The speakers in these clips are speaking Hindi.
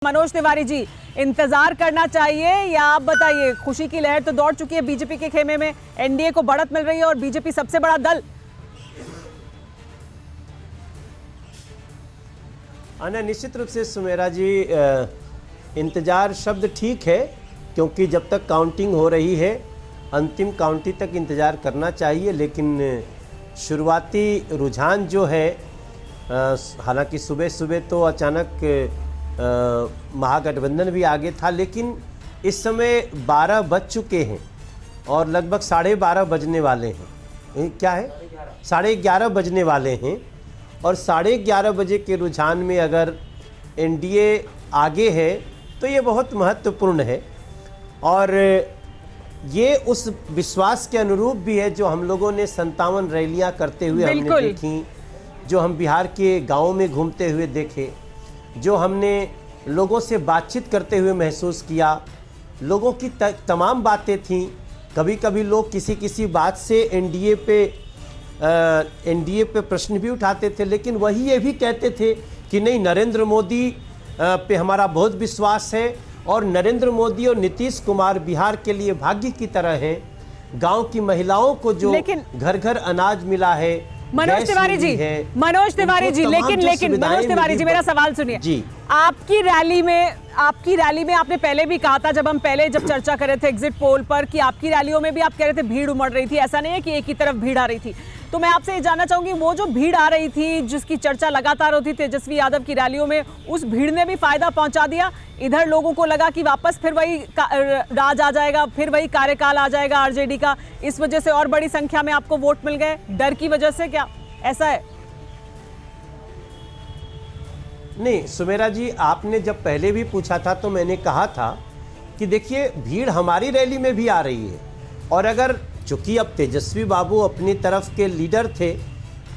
मनोज तिवारी जी, इंतजार करना चाहिए या आप बताइए? खुशी की लहर तो दौड़ चुकी है बीजेपी के खेमे में, एनडीए को बढ़त मिल रही है और बीजेपी सबसे बड़ा दल। निश्चित रूप से सुमेरा जी, इंतजार शब्द ठीक है, क्योंकि जब तक काउंटिंग हो रही है अंतिम काउंटिंग तक इंतजार करना चाहिए। लेकिन शुरुआती रुझान जो है, हालांकि सुबह सुबह तो अचानक महागठबंधन भी आगे था, लेकिन इस समय 12 बज चुके हैं और लगभग 12:30 बजने वाले हैं। क्या है, 11:30 बजने वाले हैं और 11:30 बजे के रुझान में अगर एनडीए आगे है तो ये बहुत महत्वपूर्ण है और ये उस विश्वास के अनुरूप भी है जो हम लोगों ने 57 रैलियां करते हुए हमने देखी, जो हम बिहार के गाँवों में घूमते हुए देखे, जो हमने लोगों से बातचीत करते हुए महसूस किया। लोगों की तमाम बातें थीं। कभी कभी लोग किसी बात से एनडीए पे प्रश्न भी उठाते थे, लेकिन वही ये भी कहते थे कि नहीं, नरेंद्र मोदी पे हमारा बहुत विश्वास है और नरेंद्र मोदी और नीतीश कुमार बिहार के लिए भाग्य की तरह हैं। गांव की महिलाओं को जो घर घर अनाज मिला है, मनोज तिवारी जी, लेकिन मनोज तिवारी जी, मेरा सवाल सुनिए जी। आपकी रैली में आपने पहले भी कहा था, जब चर्चा कर रहे थे एग्जिट पोल पर, कि आपकी रैलियों में भी आप कह रहे थे भीड़ उमड़ रही थी। ऐसा नहीं है कि एक ही तरफ भीड़ आ रही थी। तो मैं आपसे ये जानना चाहूंगी, वो जो भीड़ आ रही थी, जिसकी चर्चा लगातार होती तेजस्वी यादव की रैलियों में, उस भीड़ ने भी फायदा पहुंचा दिया? इधर लोगों को लगा कि वापस फिर वही राज आ जाएगा, फिर वही कार्यकाल आ जाएगा आरजेडी का, इस वजह से और बड़ी संख्या में आपको वोट मिल गए, डर की वजह से? क्या ऐसा है? नहीं सुमेरा जी, आपने जब पहले भी पूछा था तो मैंने कहा था कि देखिए, भीड़ हमारी रैली में भी आ रही है और अगर चूंकि अब तेजस्वी बाबू अपनी तरफ के लीडर थे,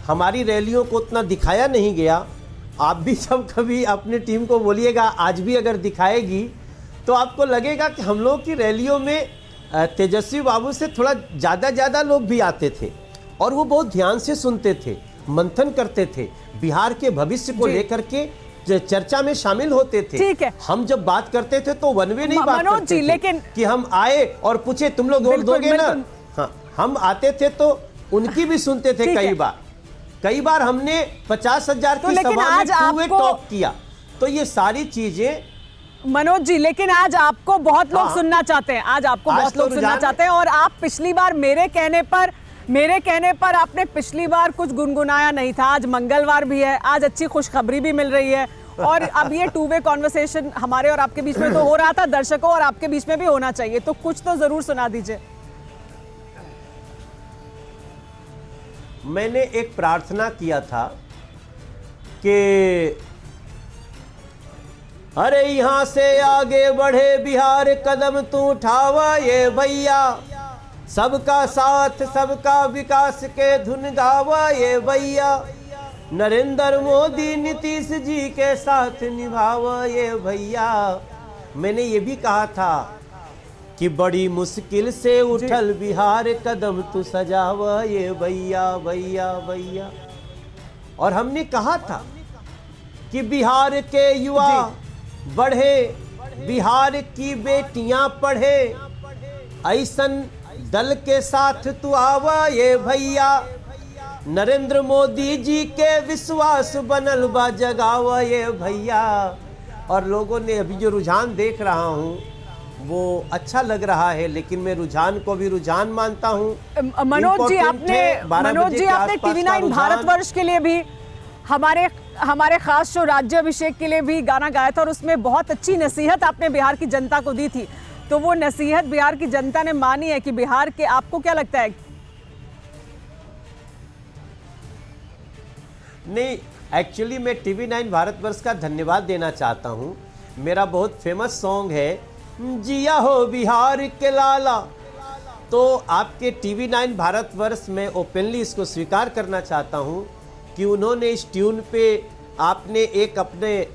हमारी रैलियों को उतना दिखाया नहीं गया। आप भी जब कभी अपनी टीम को बोलिएगा, आज भी अगर दिखाएगी तो आपको लगेगा कि हम लोग की रैलियों में तेजस्वी बाबू से थोड़ा ज़्यादा लोग भी आते थे और वो बहुत ध्यान से सुनते थे, मंथन करते थे, बिहार के भविष्य को लेकर के चर्चा में शामिल होते थे। ठीक है, हम जब बात करते थे तो वन वे नहीं बात करते थे, लेकिन कि हम आए और पूछे तुम लोग वोट दोगे ना। हाँ, हम आते थे तो उनकी भी सुनते थे। कई बार हमने 50,000 की सभा में टॉप किया। तो ये सारी चीजें मनोज जी, लेकिन आज आपको बहुत लोग सुनना चाहते हैं, आज आपको बहुत लोग सुनना चाहते हैं। और आप पिछली बार मेरे कहने पर आपने पिछली बार कुछ गुनगुनाया नहीं था। आज मंगलवार भी है, आज अच्छी खुशखबरी भी मिल रही है और अब ये टू वे कॉन्वर्सेशन हमारे और आपके बीच में तो हो रहा था, दर्शकों और आपके बीच में भी होना चाहिए, तो कुछ तो जरूर सुना दीजिए। मैंने एक प्रार्थना किया था कि अरे यहाँ से आगे बढ़े बिहार, कदम तू उठावा ये भैया, सबका साथ सबका विकास के धुन गावा ये भैया, नरेंद्र मोदी नीतीश जी के साथ निभावा ये भैया। मैंने ये भी कहा था कि बड़ी मुश्किल से उठल बिहार, कदम तू सजावा ये भैया भैया भैया। और हमने कहा था कि बिहार के युवा बढ़े, बिहार की बेटियां पढ़े, ऐसन दल के साथ तू आवा ये भैया, नरेंद्र मोदी जी के विश्वास बनल बा जगावा ये भैया। और लोगों ने अभी जो रुझान देख रहा हूं वो अच्छा लग रहा है, लेकिन मैं रुझान को भी रुझान मानता हूं। मनोज जी, आपने TV9 भारतवर्ष के लिए भी, हमारे खास शो राज्याभिषेक के लिए भी गाना गाया था और उसमें बहुत अच्छी नसीहत आपने बिहार की जनता को दी थी। तो वो नसीहत बिहार की जनता ने मानी है कि बिहार के, आपको क्या लगता है? नहीं, एक्चुअली मैं TV9 भारतवर्ष का धन्यवाद देना चाहता हूं। मेरा बहुत फेमस सॉन्ग है जिया हो बिहार के लाला, तो आपके TV9 भारतवर्ष में ओपनली इसको स्वीकार करना चाहता हूं कि उन्होंने इस ट्यून पे आपने एक अपने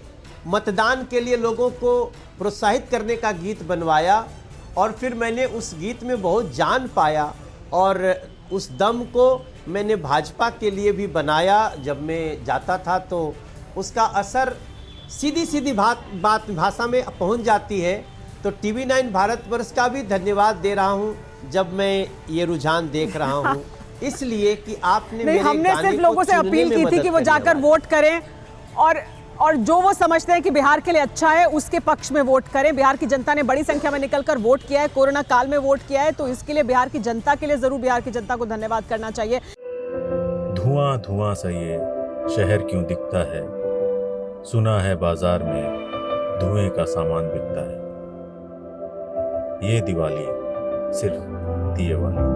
मतदान के लिए लोगों को प्रोत्साहित करने का गीत बनवाया और फिर मैंने उस गीत में बहुत जान पाया और उस दम को मैंने भाजपा के लिए भी बनाया। जब मैं जाता था तो उसका असर सीधी सीधी बात भाषा में पहुंच जाती है। तो टीवी 9 भारतवर्ष का भी धन्यवाद दे रहा हूं जब मैं ये रुझान देख रहा हूं, इसलिए कि आपने नहीं, हमने सिर्फ लोगों से अपील की थी कि वो जाकर वोट करें और जो वो समझते हैं कि बिहार के लिए अच्छा है उसके पक्ष में वोट करें। बिहार की जनता ने बड़ी संख्या में निकलकर वोट किया है, कोरोना काल में वोट किया है, तो इसके लिए बिहार की जनता के लिए जरूर बिहार की जनता को धन्यवाद करना चाहिए। धुआं धुआं सा ये शहर क्यों दिखता है, सुना है बाजार में धुएं का सामान बिकता है। ये दिवाली सिर्फ दिए वाली।